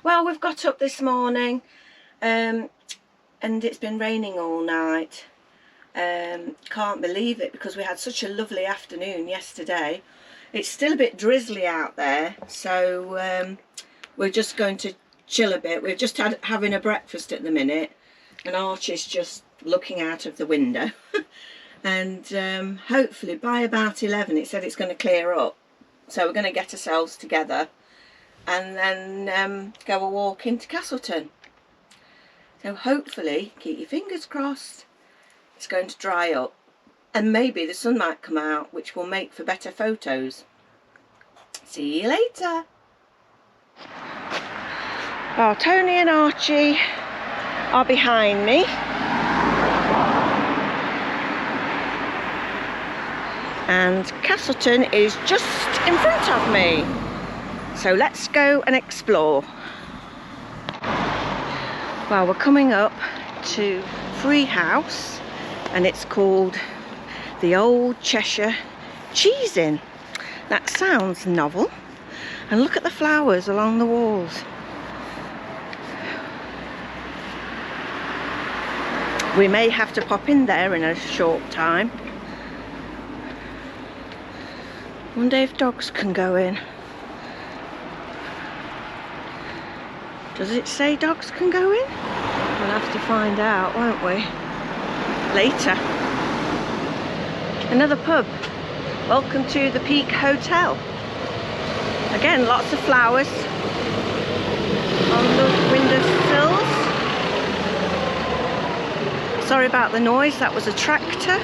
Well, we've got up this morning and it's been raining all night. Can't believe it because we had such a lovely afternoon yesterday. It's still a bit drizzly out there, so we're just going to chill a bit. We're just having a breakfast at the minute, and Archie's just looking out of the window. And hopefully by about 11 it said it's going to clear up, so we're going to get ourselves together and then go a walk into Castleton. So hopefully, keep your fingers crossed, it's going to dry up and maybe the sun might come out, which will make for better photos. See you later. Oh, Tony and Archie are behind me. And Castleton is just in front of me. So let's go and explore. Well, we're coming up to Free House and it's called the Old Cheshire Cheese Inn. That sounds novel. And look at the flowers along the walls. We may have to pop in there in a short time. Wonder if dogs can go in. Does it say dogs can go in? We'll have to find out, won't we? Later. Another pub. Welcome to the Peak Hotel. Again, lots of flowers on the windowsills. Sorry about the noise, that was a tractor.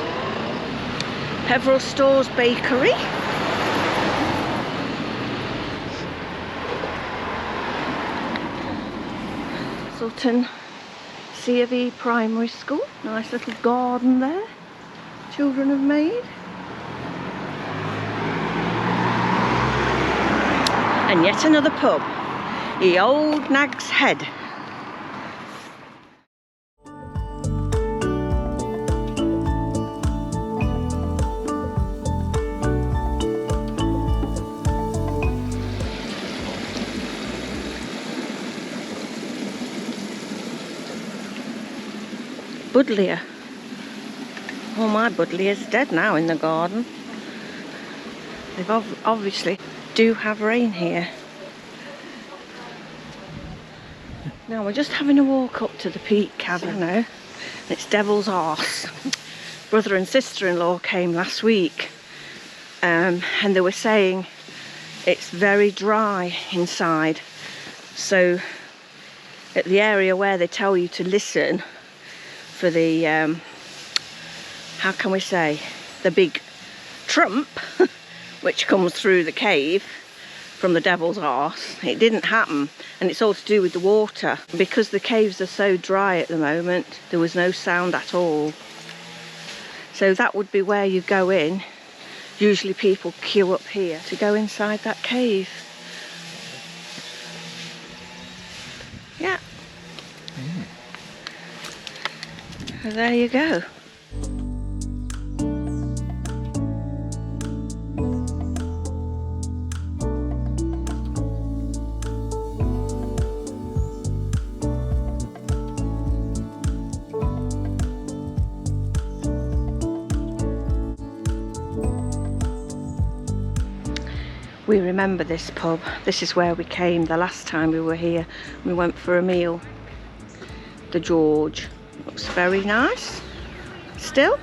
Peveril Stores Bakery. Castleton C of E Primary School. Nice little garden there. Children have made. And yet another pub. The Old Nag's Head. Buddleia. Oh, my Buddleia's dead now in the garden. They've obviously do have rain here. Now we're just having a walk up to the Peak Cavern now. It's Devil's Arse. Brother and sister-in-law came last week and they were saying it's very dry inside. So at the area where they tell you to listen for the, how can we say, the big trump, which comes through the cave from the Devil's Arse, it didn't happen, and it's all to do with the water. Because the caves are so dry at the moment, there was no sound at all. So that would be where you go in. Usually people queue up here to go inside that cave. Yeah. So there you go. We remember this pub. This is where we came the last time we were here. We went for a meal. The George. Looks very nice. Still.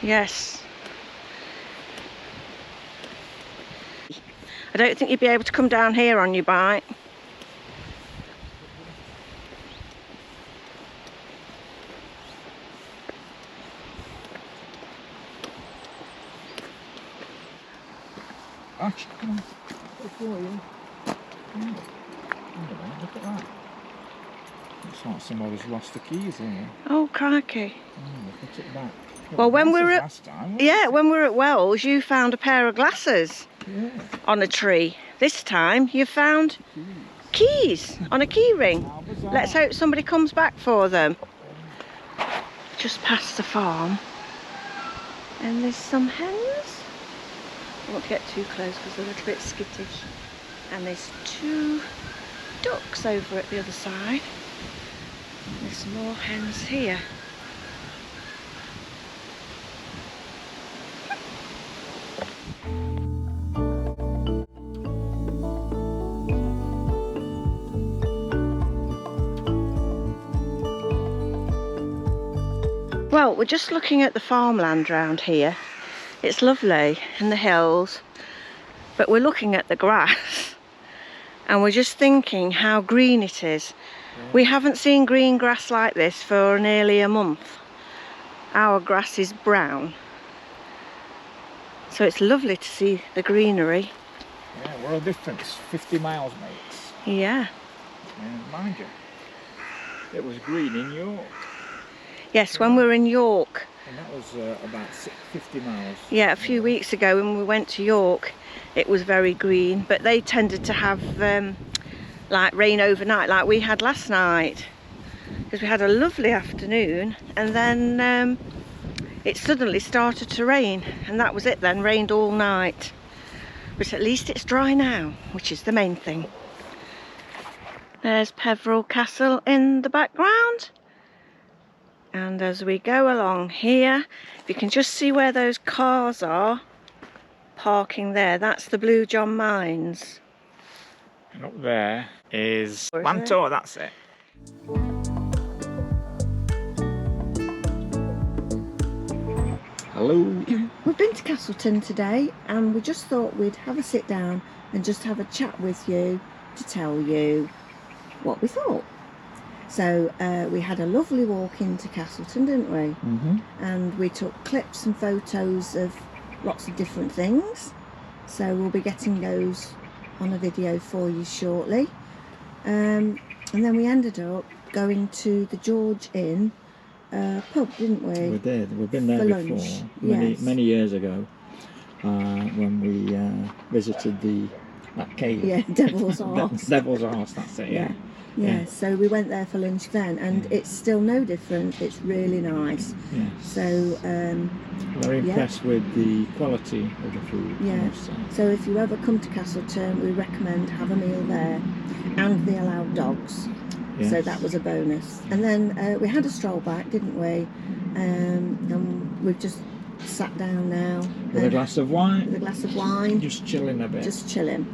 Yes. I don't think you'd be able to come down here on your bike. Archie, come on. Look for you. Look at that. Looks like somebody's lost the keys here. Oh, crikey. Put it back. Well, when we were at, last time, yeah, when we were at Wells, you found a pair of glasses on a tree. This time you found keys on a key ring. Let's hope somebody comes back for them. Just past the farm, and there's some hens. I don't want to get too close because they're a little bit skittish. And there's 2 ducks over at the other side. There's some more hens here. Well, we're just looking at the farmland round here. It's lovely in the hills, but we're looking at the grass and we're just thinking how green it is. We haven't seen green grass like this for nearly a month. Our grass is brown, so it's lovely to see the greenery. Yeah, we're a difference, 50 miles, mates. Yeah. And mind you, it was green in York. Yes, when we were in York. And that was about 50 miles. Yeah, a few weeks ago when we went to York, it was very green, but they tended to have like rain overnight like we had last night, because we had a lovely afternoon and then it suddenly started to rain, and that was it then, rained all night. But at least it's dry now, which is the main thing. There's Peveril Castle in the background. And as we go along here, you can just see where those cars are parking there. That's the Blue John Mines. And up there is Where's Lantor, that's it. Hello. We've been to Castleton today and we just thought we'd have a sit down and just have a chat with you to tell you what we thought. So we had a lovely walk into Castleton, didn't we? Mm-hmm. And we took clips and photos of lots of different things. So we'll be getting those on a video for you shortly. And then we ended up going to the George Inn pub, didn't we? We did. We've been there For before, lunch. many years ago, when we visited that cave. Yeah, Devil's Arse. Devil's Arse, that's it. Yeah. Yeah, so we went there for lunch then, and it's still no different. It's really nice. Yeah. So very impressed with the quality of the food. Yeah. So if you ever come to Castleton, we recommend have a meal there, and they allow dogs. Yes. So that was a bonus. And then we had a stroll back, didn't we? And we've just sat down now With a glass of wine. with a glass of wine, Just chilling a bit. just chilling.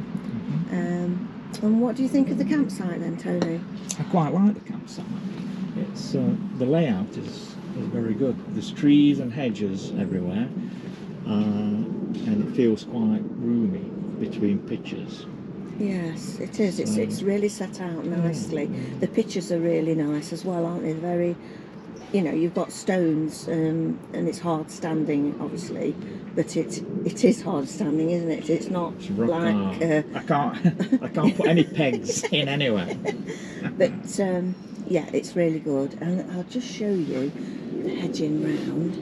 Mhm. And what do you think of the campsite then, Tony? I quite like the campsite. It's the layout is very good. There's trees and hedges everywhere, and it feels quite roomy between pitches. Yes, it is. It's really set out nicely. The pictures are really nice as well, aren't they? Very, you've got stones, and it's hard standing, obviously, but it is hard standing, isn't it? It's not It's rock like hard. I can't put any pegs in anywhere. but yeah, it's really good. And I'll just show you the hedging round.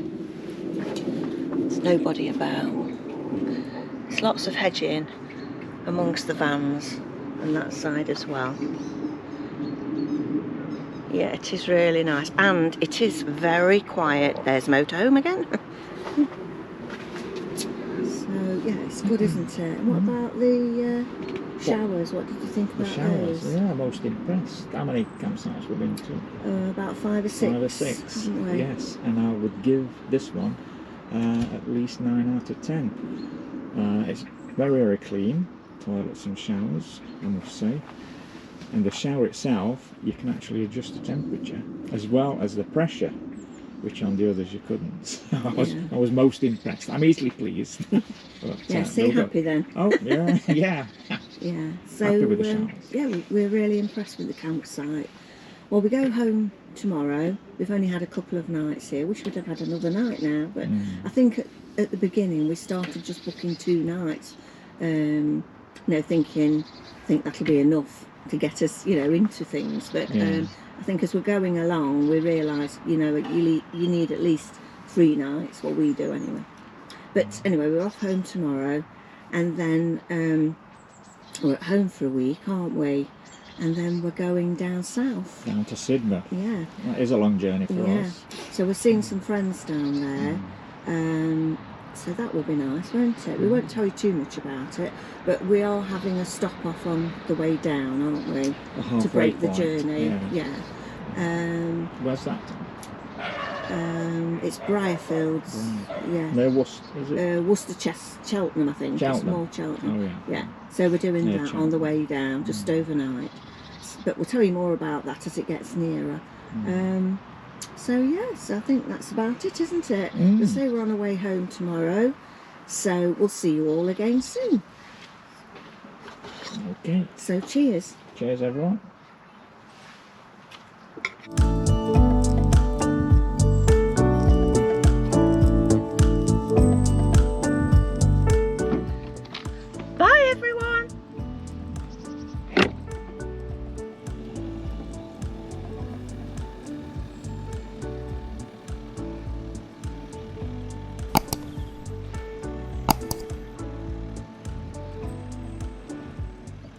There's nobody about. There's lots of hedging amongst the vans and that side as well. Yeah, it is really nice, and it is very quiet. There's motorhome again. So yeah, it's good, isn't it? And what about the showers? What did you think The about showers, those? yeah, most impressed. How many campsites we've been to? About 5 or 6. 5 or 6, haven't we? yes. And I would give this one at least 9 out of 10. It's very, very clean. Toilets and showers, I must say. And the shower itself, you can actually adjust the temperature as well as the pressure, which on the others you couldn't. So I was most impressed. I'm easily pleased. But, Yeah, so you're happy then. Oh yeah, yeah. Yeah. So Happy with the showers. yeah, we're really impressed with the campsite. Well, we go home tomorrow. We've only had a couple of nights here. Wish we'd have had another night now, but I think at the beginning we started just booking 2 nights. Thinking that'll be enough to get us, into things. But I think as we're going along, we realise, you need at least 3 nights, well we do anyway. But anyway, we're off home tomorrow, and then we're at home for a week, aren't we? And then we're going down south. Down to Sidmouth. Yeah. That is a long journey for Yeah. us. So we're seeing some friends down there. So that will be nice, won't it? We won't tell you too much about it, but we are having a stop off on the way down, aren't we? To break the journey. Yeah. Where's that? It's Briarfields. Right. Yeah. Near Worcester, is it? Worcester, Cheltenham, I think. Cheltenham. Small Cheltenham. Oh, yeah. Yeah. So we're doing Near that on Cheltenham. the way down, just overnight. But we'll tell you more about that as it gets nearer. So yes, I think that's about it, isn't it? We'll say we're on our way home tomorrow, so we'll see you all again soon. Okay. So cheers. Cheers, everyone.